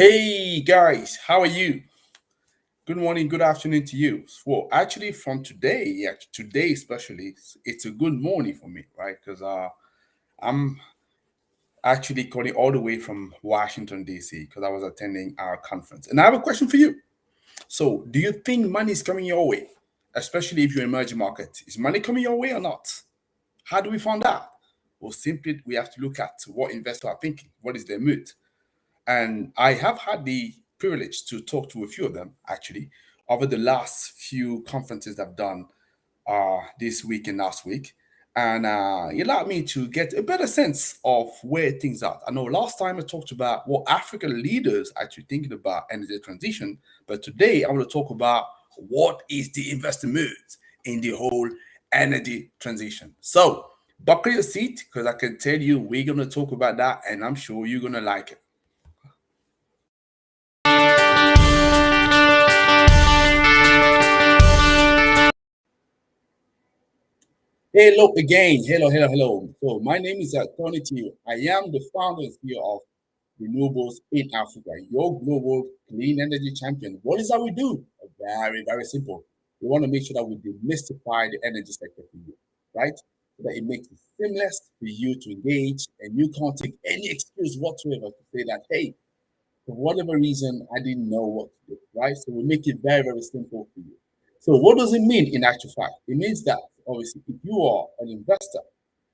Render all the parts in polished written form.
Hey guys, how are you? Good morning, good afternoon to you. Well, actually, from today, today especially, it's a good morning for me, right? Because I'm actually calling all the way from Washington D.C. because I was attending our conference, and I have a question for you. So, do you think money is coming your way, especially if you're in emerging market? Is money coming your way or not? How do we find out? Well, simply we have to look at what investors are thinking. What is their mood? And I have had the privilege to talk to a few of them actually over the last few conferences I've done this week and last week. And it allowed me to get a better sense of where things are. I know last time I talked about what African leaders are actually thinking about energy transition, but today I want to talk about what is the investor mood in the whole energy transition. So buckle your seat because I can tell you we're going to talk about that and I'm sure you're going to like it. Hello again. Hello. So my name is Tony Tio. I am the founder and CEO of Renewables in Africa, your global clean energy champion. What is that we do? Very simple. We want to make sure that we demystify the energy sector for you, right? So that it makes it seamless for you to engage and you can't take any excuse whatsoever to say that, hey, for whatever reason, I didn't know what to do, right? So we make it very simple for you. So what does it mean in actual fact? It means that obviously if you are an investor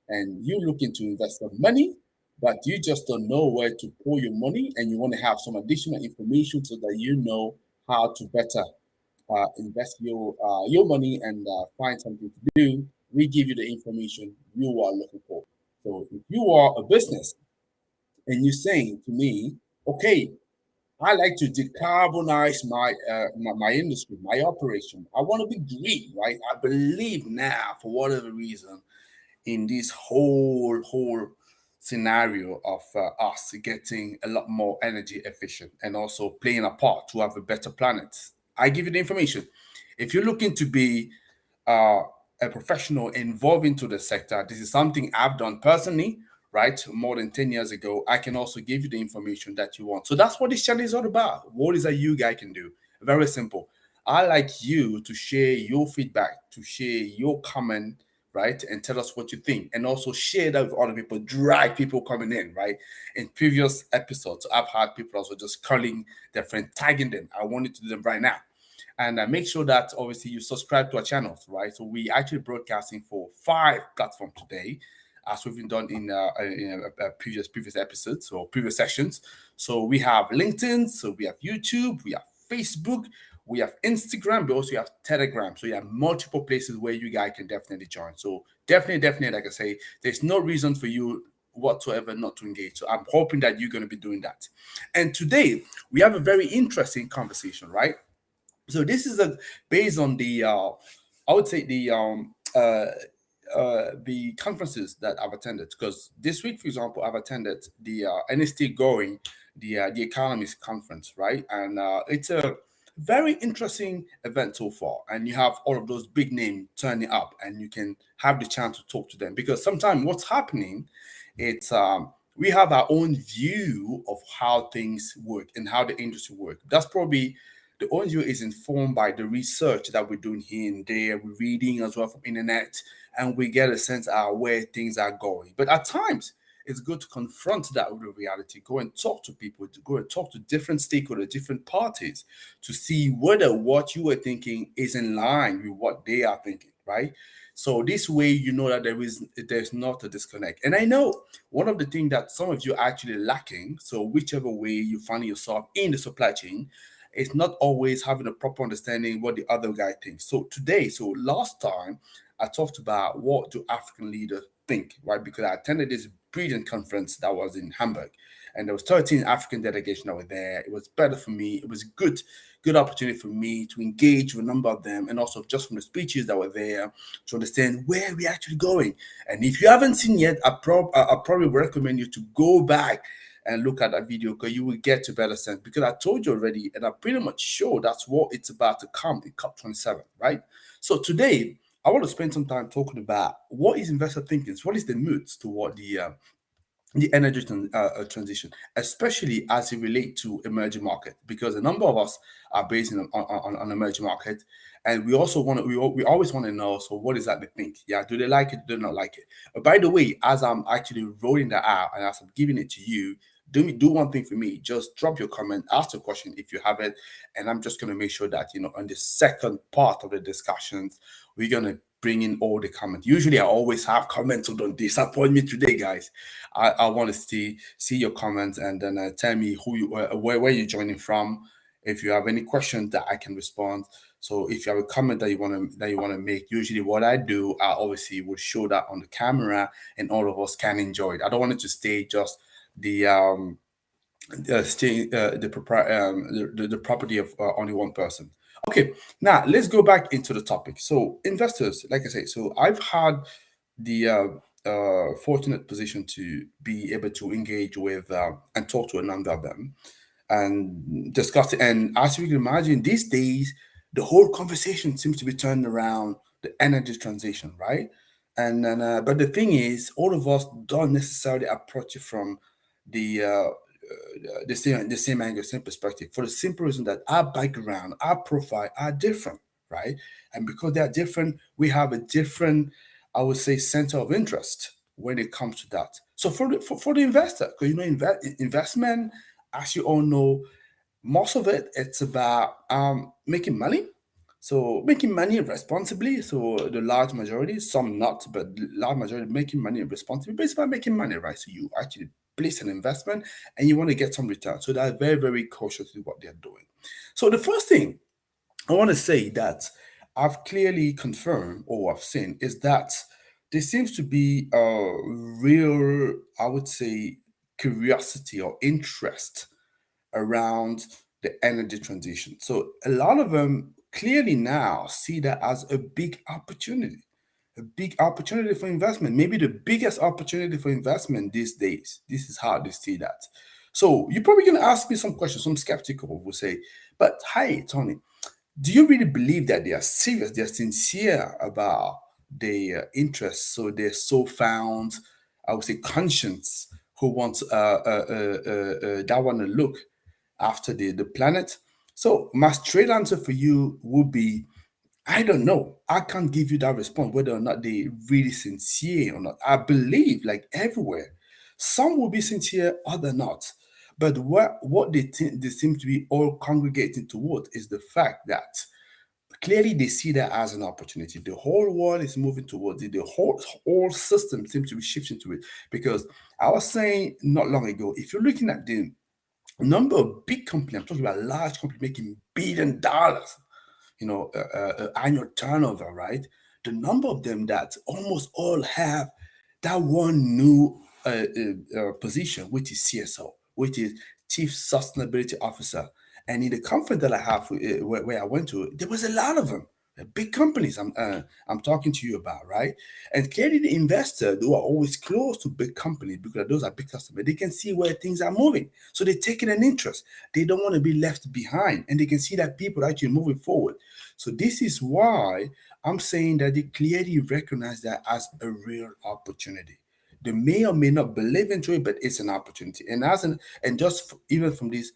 and you're looking to invest some money, but you just don't know where to pour your money and you want to have some additional information so that you know how to better invest your money and find something to do, we give you the information you are looking for. So if you are a business and you're saying to me, okay, I like to decarbonize my industry, my operation. I want to be green, right? I believe now, for whatever reason, in this whole scenario of us getting a lot more energy efficient and also playing a part to have a better planet. I give you the information. If you're looking to be uh, a professional involved into the sector, this is something I've done personally, right? More than 10 years ago. I can also give you the information that you want. So that's what this channel is all about. What is that you guys can do? Very simple. I like you to share your feedback, to share your comment, right? And tell us what you think. And also share that with other people, drag people coming in, right? In previous episodes, I've had people also just calling their friend, tagging them. I wanted to do them right now and make sure that obviously you subscribe to our channels, right? So we actually broadcasting for 5 platforms today, as we've been done in previous episodes or previous sessions. So we have LinkedIn, so we have YouTube, we have Facebook, we have Instagram, but also you have Telegram. So you have multiple places where you guys can definitely join. So definitely, like I say, there's no reason for you whatsoever not to engage. So I'm hoping that you're going to be doing that. And today we have a very interesting conversation, right? So this is a based on the I would say the conferences that I've attended, because this week, for example, I've attended the and it's still going, the economist conference, right? And it's a very interesting event so far, and you have all of those big names turning up and you can have the chance to talk to them, because sometimes what's happening, it's we have our own view of how things work and how the industry work. That's probably the own view is informed by the research that we're doing here and there. We're reading as well from internet, and we get a sense of where things are going. But at times, it's good to confront that with the reality. Go and talk to people, to go and talk to different stakeholders, different parties, to see whether what you are thinking is in line with what they are thinking, right? So this way, you know that there's not a disconnect. And I know one of the things that some of you are actually lacking. So whichever way you find yourself in the supply chain, it's not always having a proper understanding what the other guy thinks. So last time I talked about what do African leaders think, right? Because I attended this brilliant conference that was in Hamburg, and there was 13 African delegation that were there. It was better for me. It was good opportunity for me to engage with a number of them, and also just from the speeches that were there to understand where we're actually going. And if you haven't seen yet, I probably recommend you to go back and look at that video, because you will get to better sense. Because I told you already, and I'm pretty much sure that's what it's about to come in COP27, right? So today, I want to spend some time talking about what is investor thinking, what is the moods toward the energy transition, especially as it relates to emerging market, because a number of us are based on emerging market, and we also want to we always want to know, so what is that they think? Yeah, do they like it? Do they not like it? But by the way, as I'm actually rolling that out and as I'm giving it to you, do one thing for me. Just drop your comment, ask a question if you have it, and I'm just going to make sure that on the second part of the discussions, we're going to bring in all the comments. Usually, I always have comments, so don't disappoint me today, guys. I want to see your comments, and then tell me who you where you're joining from. If you have any questions that I can respond. So if you have a comment that you want to make, usually what I do, I obviously will show that on the camera, and all of us can enjoy it. I don't want it to stay just the the property of only one person. Okay, now let's go back into the topic. So investors, like I say, so I've had the fortunate position to be able to engage with and talk to a number of them and discuss it. And as you can imagine, these days the whole conversation seems to be turned around the energy transition, right? And then, but the thing is, all of us don't necessarily approach it from the same angle, same perspective, for the simple reason that our background, our profile are different, right? And because they are different, we have a different, I would say, center of interest when it comes to that. So for the investor, because investment, as you all know, most of it it's about making money. So making money responsibly. So the large majority, some not, but the large majority making money responsibly. But it's about making money, right? So you actually place an investment and you want to get some return. So they're very, very cautious with what they're doing. So the first thing I want to say that I've clearly confirmed or I've seen is that there seems to be a real, I would say, curiosity or interest around the energy transition. So a lot of them clearly now see that as a big opportunity for investment, maybe the biggest opportunity for investment these days. This is how they see that. So you're probably going to ask me some questions. Some skeptical will say, but hi, Tony, do you really believe that they are serious, they're sincere about their interests? So they're so found, I would say, conscience who wants that want to look after the planet. So my straight answer for you would be, I don't know. I can't give you that response whether or not they really sincere or not. I believe, like everywhere, some will be sincere, other not. But what they seem to be all congregating towards is the fact that clearly they see that as an opportunity. The whole world is moving towards it. The whole system seems to be shifting to it. Because I was saying not long ago, if you're looking at the number of big companies, I'm talking about large companies making $1 billion, annual turnover, right? The number of them that almost all have that one new position, which is CSO, which is Chief Sustainability Officer. And in the conference that I have, where I went to, there was a lot of them. Big companies I'm talking to you about, right? And clearly the investor who are always close to big companies because those are big customers, they can see where things are moving. So they're taking an interest. They don't want to be left behind. And they can see that people are actually moving forward. So this is why I'm saying that they clearly recognize that as a real opportunity. They may or may not believe into it, but it's an opportunity. And just even from this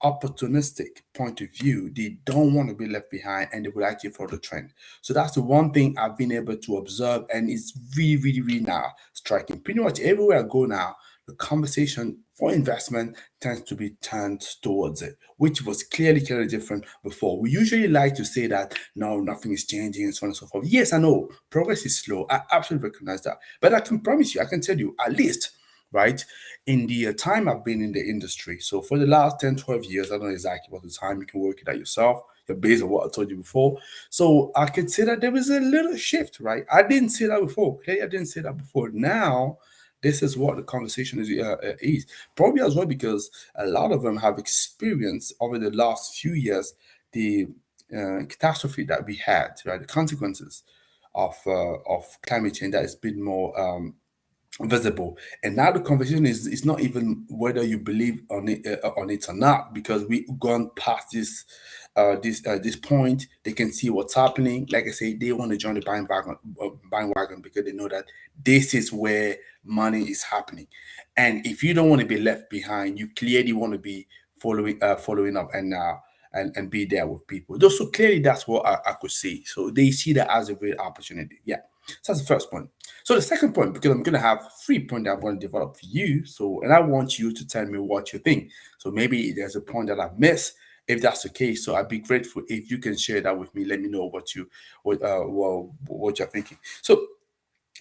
opportunistic point of view, they don't want to be left behind and they will actually follow the trend. So that's the one thing I've been able to observe, and it's really, really, really now striking. Pretty much everywhere I go now, the conversation for investment tends to be turned towards it, which was clearly, clearly different before. We usually like to say that no, nothing is changing and so on and so forth. Yes, I know progress is slow. I absolutely recognize that. But I can promise you, I can tell you, at least, right, in the time I've been in the industry, so for the last 10, 12 years, I don't know exactly what the time, you can work it out yourself, based on what I told you before. So I could say that there was a little shift, right? I didn't say that before. Clearly, I didn't say that before. Now, this is what the conversation is. Probably as well because a lot of them have experienced over the last few years the catastrophe that we had, right? The consequences of climate change that has been more visible. And now the conversation is not even whether you believe on it or not, because we gone past this point. They can see what's happening. Like I say, they want to join the bandwagon because they know that this is where money is happening. And if you don't want to be left behind, you clearly want to be following up and be there with people. So clearly that's what I could see. So they see that as a great opportunity. Yeah. So that's the first point. So the second point, because I'm gonna have 3 points that I want to develop for you. So, and I want you to tell me what you think. So maybe there's a point that I've missed. If that's the case, so I'd be grateful if you can share that with me. Let me know what you're thinking. So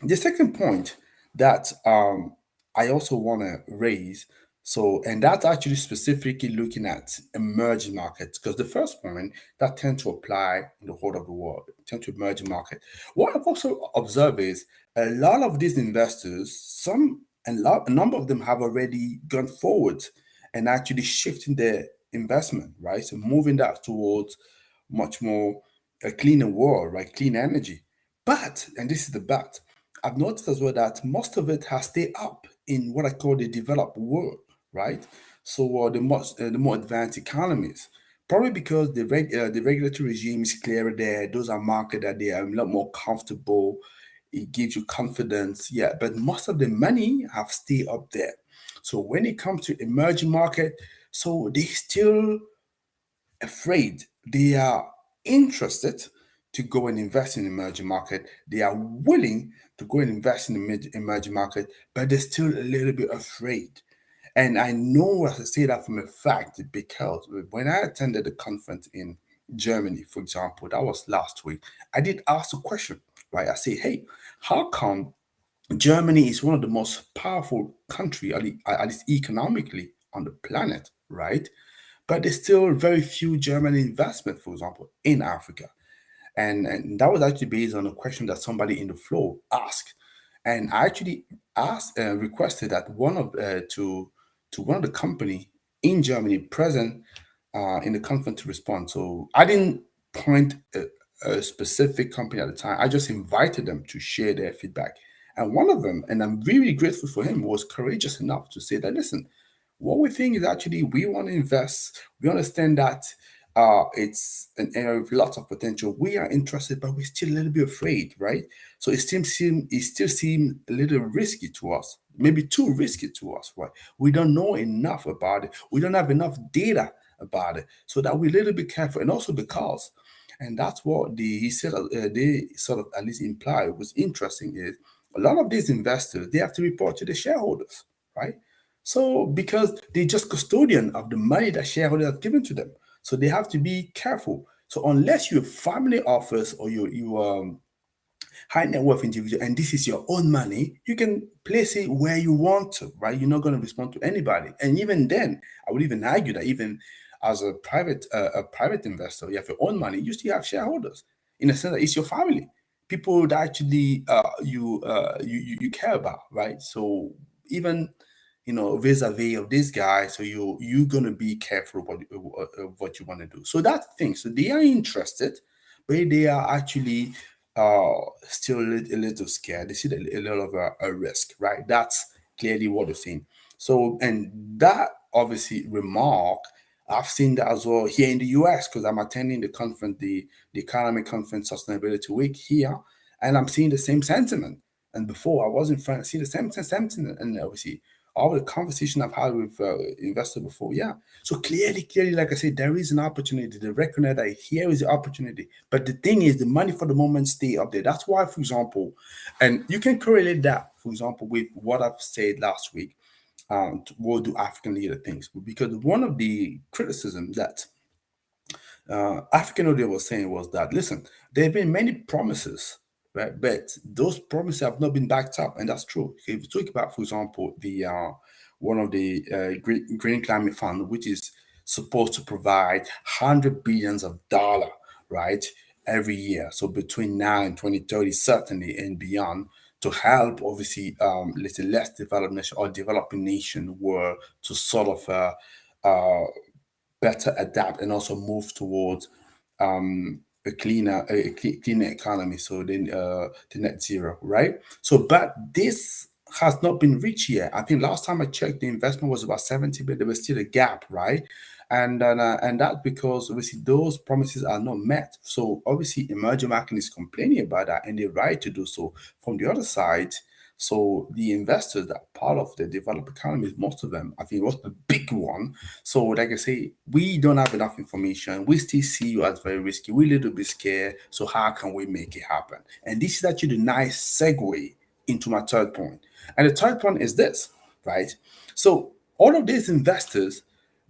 the second point that I also want to raise, so and that's actually specifically looking at emerging markets, because the first point that tend to apply in the whole of the world, tend to emerging market. What I've also observed is a lot of these investors, a number of them have already gone forward and actually shifting their investment, right? So moving that towards much more a cleaner world, right? Clean energy. But, and this is the but, I've noticed as well that most of it has stayed up in what I call the developed world, right? So the more advanced economies, probably because the regulatory regime is clearer there. Those are markets that they are a lot more comfortable. It gives you confidence, yeah. But most of the money have stayed up there. So when it comes to emerging market, so they still afraid. They are interested to go and invest in emerging market. They are willing to go and invest in the emerging market, but they're still a little bit afraid. And I know I say that from a fact because when I attended the conference in Germany, for example, that was last week, I did ask a question, right? I say, hey, how come Germany is one of the most powerful country, at least economically, on the planet, right? But there's still very few German investment, for example, in Africa. And that was actually based on a question that somebody in the floor asked. And I actually requested that to one of the company in Germany present in the conference to respond. So I didn't point a specific company at the time. I just invited them to share their feedback. And one of them, and I'm really grateful for him, was courageous enough to say that, listen, what we think is actually we want to invest. We understand that it's an area with lots of potential. We are interested, but we're still a little bit afraid, right? So it still seem a little risky to us, maybe too risky to us, right? We don't know enough about it. We don't have enough data about it, so that we're a little bit careful. And also because, and that's what he said. They sort of at least imply was interesting is a lot of these investors they have to report to the shareholders, right? So because they're just custodian of the money that shareholders have given to them, so they have to be careful. So unless you're a family office or you high net worth individual and this is your own money, you can place it where you want to, right? You're not going to respond to anybody. And even then, I would even argue that even as a private investor, you have your own money, you still have shareholders in the sense that it's your family, people that actually you care about, right? So even vis-a-vis of this guy, so you're gonna be careful what you want to do. So that thing, so they are interested, but they are actually still a little scared. They see a little of a risk, right? That's clearly what they're saying. So, and that obviously remark, I've seen that as well here in the US because I'm attending the conference, the Economic Conference Sustainability Week here, and I'm seeing the same sentiment. And before I was in France, see the same sentiment, and obviously all the conversation I've had with investors before, yeah. So clearly, like I said, there is an opportunity. They recognize that here is the opportunity. But the thing is, the money for the moment stay up there. That's why, for example, and you can correlate that, for example, with what I've said last week. What do African leader things? Because one of the criticism that African audio was saying was that, listen, there have been many promises, right? But those promises have not been backed up, and that's true. If you talk about, for example, the one of the Green Climate Fund, which is supposed to provide $100 billions of dollar, right, every year. So between now and 2030, certainly and beyond, to help, obviously, let's say less developed nation or developing nation were to sort of better adapt and also move towards a cleaner economy. So then the net zero, right? So, but this has not been reached yet. I think last time I checked, the investment was about 70, but there was still a gap, right? And that's because obviously those promises are not met. So obviously, emerging market is complaining about that, and they're right to do so. From the other side, so the investors that are part of the developed economies, most of them, I think, was the big one. So, like I say, we don't have enough information. We still see you as very risky. We're a little bit scared. So, how can we make it happen? And this is actually the nice segue into my third point. And the third point is this, right? So, all of these investors,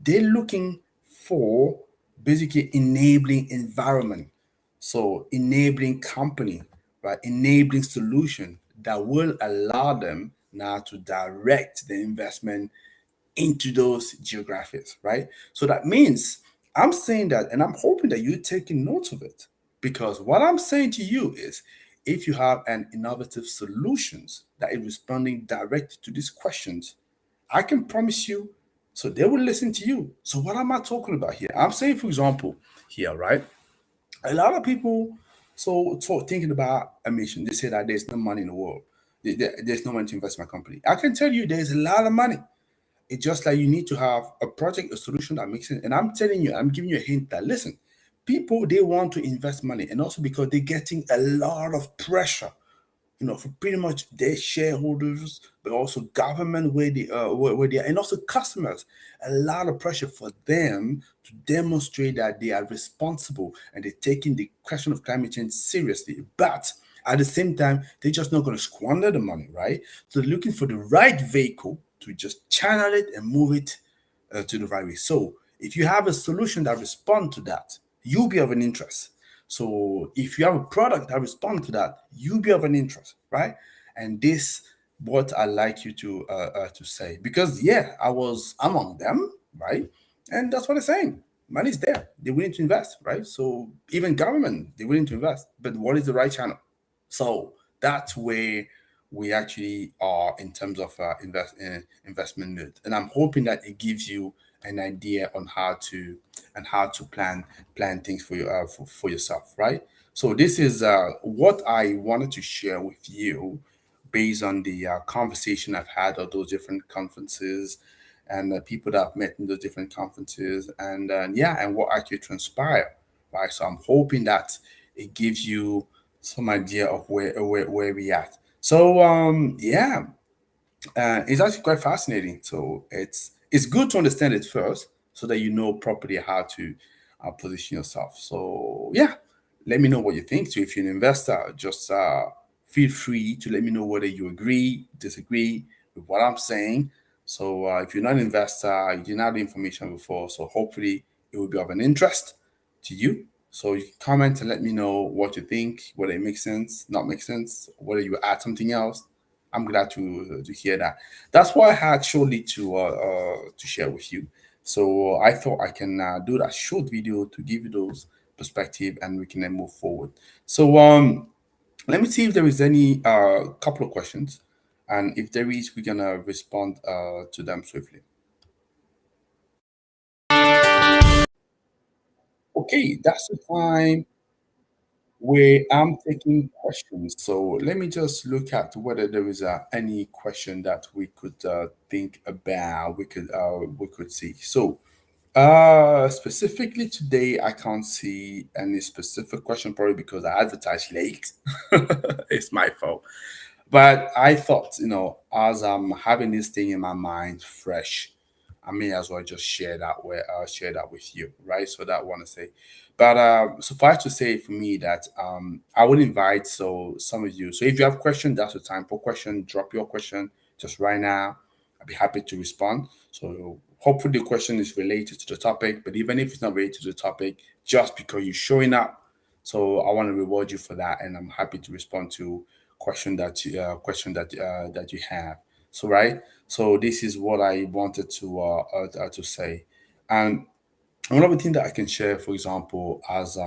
they're looking for basically enabling environment, so enabling company, right? Enabling solution that will allow them now to direct the investment into those geographies, right? So that means I'm saying that, and I'm hoping that you're taking notes of it, because what I'm saying to you is, if you have an innovative solutions that is responding directly to these questions, I can promise you, so they will listen to you. So what am I talking about here? I'm saying, for example, here, right? A lot of people thinking about emission. They say that there's no money in the world. There's no money to invest in my company. I can tell you there's a lot of money. It's just like you need to have a project, a solution that makes sense. And I'm telling you, I'm giving you a hint that listen, people they want to invest money, and also because they're getting a lot of pressure, for pretty much their shareholders, but also government where they are, and also customers. A lot of pressure for them to demonstrate that they are responsible and they're taking the question of climate change seriously. But at the same time, they're just not going to squander the money, right? So they're looking for the right vehicle to just channel it and move it to the right way. So if you have a solution that responds to that, you'll be of an interest. So if you have a product that responds to that, you'll be of an interest, right? And this what I like you to say, because yeah, I was among them, right? And that's what I'm saying. Money's there. They're willing to invest, right? So even government, they're willing to invest. But what is the right channel? So that's where we actually are in terms of investment mode. And I'm hoping that it gives you an idea on how to plan things for you for yourself, right? So this is what I wanted to share with you based on the conversation I've had at those different conferences and the people that I've met in those different conferences, and yeah, and what actually transpired, right? So I'm hoping that it gives you some idea of where we at. So yeah, it's actually quite fascinating. So it's good to understand it first, so that you know properly how to position yourself. So yeah, let me know what you think. So if you're an investor, just feel free to let me know whether you agree, disagree with what I'm saying. So if you're not an investor, you didn't have the information before, so hopefully it will be of an interest to you. So you can comment and let me know what you think, whether it makes sense, not make sense, whether you add something else. I'm glad to hear that. That's why I had shortly to share with you. So I thought I can do that short video to give you those perspective, and we can then move forward. So let me see if there is any couple of questions, and if there is, we're gonna respond to them swiftly. Okay, that's the time where I'm taking questions. So let me just look at whether there is any question that we could think about. We could see. So specifically today, I can't see any specific question, probably because I advertised late. It's my fault. But I thought, as I'm having this thing in my mind fresh, I may as well just share that with you, right? So that I want to say. But suffice to say for me that I would invite some of you. So if you have questions, that's the time for question. Drop your question just right now. I'd be happy to respond. So hopefully the question is related to the topic. But even if it's not related to the topic, just because you're showing up, so I want to reward you for that, and I'm happy to respond to question that you have. So right. So this is what I wanted to say, and one of the things that I can share, for example, as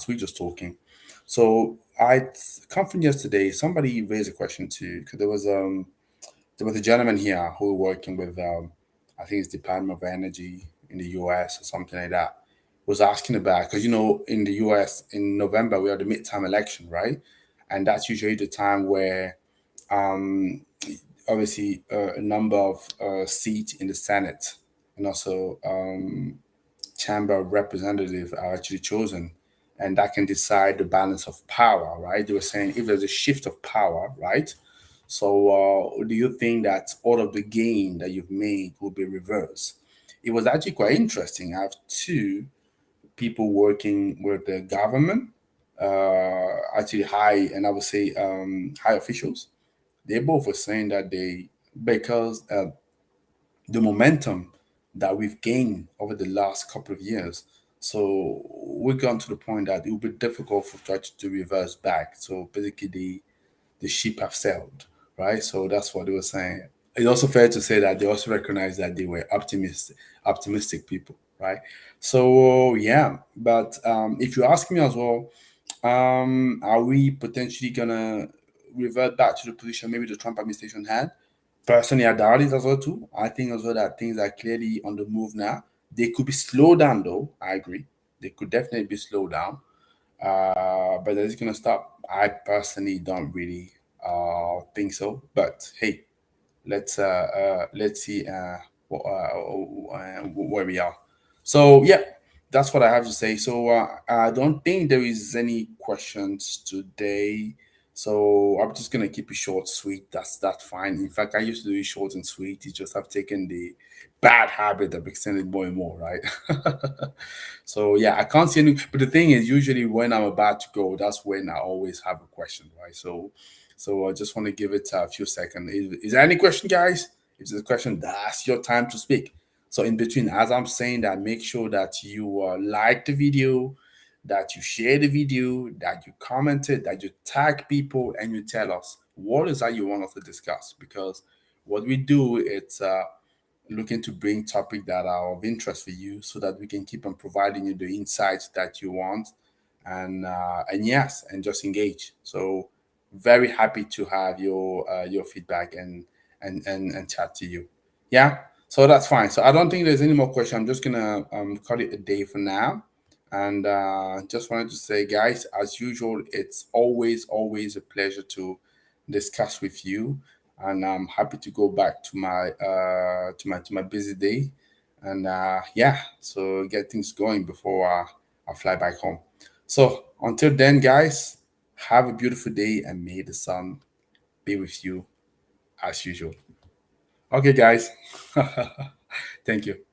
we just talking. So I come from yesterday. Somebody raised a question too, because there was a gentleman here who working with I think it's Department of Energy in the U.S. or something like that. Was asking about, because in the U.S. in November we have the midterm election, right? And that's usually the time where um, obviously a number of seats in the Senate, and also Chamber of Representatives are actually chosen, and that can decide the balance of power, right? They were saying if there's a shift of power, right? So, do you think that all of the gain that you've made will be reversed? It was actually quite interesting. I have two people working with the government, actually high, and I would say high officials. They both were saying that because the momentum that we've gained over the last couple of years. So we've gone to the point that it will be difficult for Dutch to reverse back. So basically, the ship have sailed, right? So that's what they were saying. It's also fair to say that they also recognize that they were optimistic people, right? So yeah, but if you ask me as well, are we potentially gonna revert back to the position maybe the Trump administration had? Personally, I doubt it as well too. I think as well that things are clearly on the move now. They could be slowed down though. I agree. They could definitely be slowed down. But is it gonna stop? I personally don't really think so. But hey, let's see where we are. So yeah, that's what I have to say. So I don't think there is any questions today. So I'm just gonna keep it short, sweet. That's fine. In fact, I used to do it short and sweet. It just have taken the bad habit of extending more and more, right? So yeah, I can't see any. But the thing is, usually when I'm about to go, that's when I always have a question, right? So I just want to give it a few seconds. Is there any question, guys? If there's a question, that's your time to speak. So in between, as I'm saying that, make sure that you like the video, that you share the video, that you commented, that you tag people, and you tell us what is that you want us to discuss. Because what we do, it's looking to bring topics that are of interest for you, so that we can keep on providing you the insights that you want, and yes, and just engage. So very happy to have your feedback and chat to you. Yeah, so that's fine. So I don't think there's any more question. I'm just gonna call it a day for now, and just wanted to say, guys, as usual, it's always a pleasure to discuss with you, and I'm happy to go back to my busy day, and yeah, so get things going before I fly back home. So until then, guys, have a beautiful day, and may the sun be with you as usual. Okay, guys. Thank you.